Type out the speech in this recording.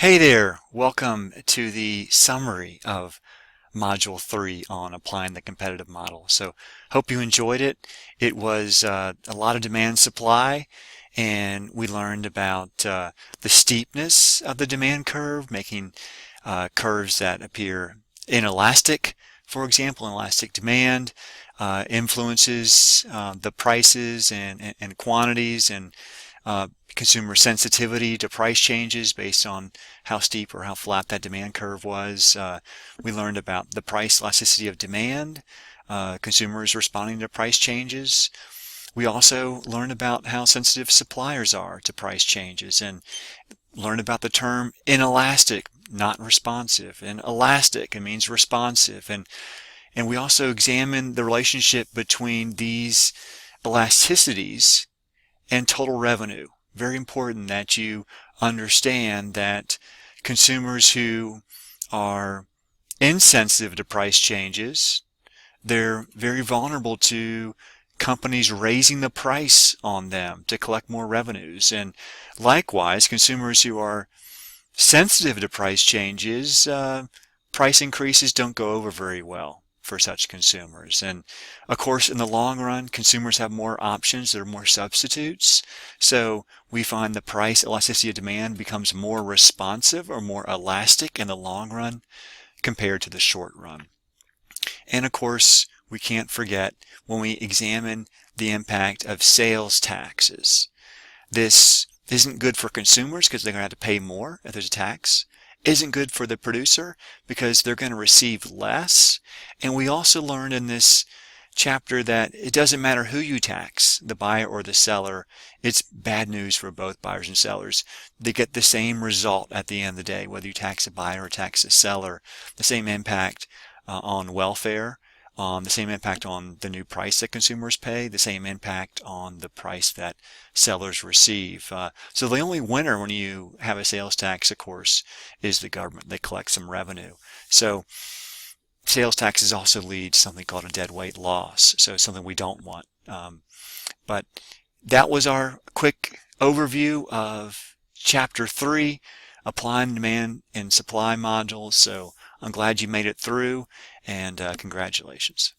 Hey there, welcome to the summary of Module 3 on applying the competitive model. So hope you enjoyed it. It was a lot of demand supply, and we learned about the steepness of the demand curve, making curves that appear inelastic. For example, inelastic demand influences the prices and quantities and consumer sensitivity to price changes based on how steep or how flat that demand curve was. We learned about the price elasticity of demand, consumers responding to price changes. We also learned about how sensitive suppliers are to price changes and learned about the term inelastic, not responsive, and elastic, it means responsive. And we also examined the relationship between these elasticities and total revenue. Very important that you understand that consumers who are insensitive to price changes, they're very vulnerable to companies raising the price on them to collect more revenues. And likewise, consumers who are sensitive to price changes, price increases don't go over very well for such consumers. And of course, in the long run, consumers have more options, there are more substitutes. So we find the price elasticity of demand becomes more responsive or more elastic in the long run compared to the short run. And of course, we can't forget when we examine the impact of sales taxes. This isn't good for consumers because they're going to have to pay more if there's a tax. Isn't good for the producer because they're going to receive less. And we also learned in this chapter that it doesn't matter who you tax, the buyer or the seller. It's bad news for both buyers and sellers. They get the same result at the end of the day, whether you tax a buyer or tax a seller. The same impact on welfare, the same impact on the new price that consumers pay, the same impact on the price that sellers receive. So the only winner when you have a sales tax, of course, is the government. They collect some revenue. So sales taxes also lead to something called a deadweight loss, so something we don't want. But that was our quick overview of Chapter 3, Applying Demand and Supply Modules. So I'm glad you made it through, and congratulations.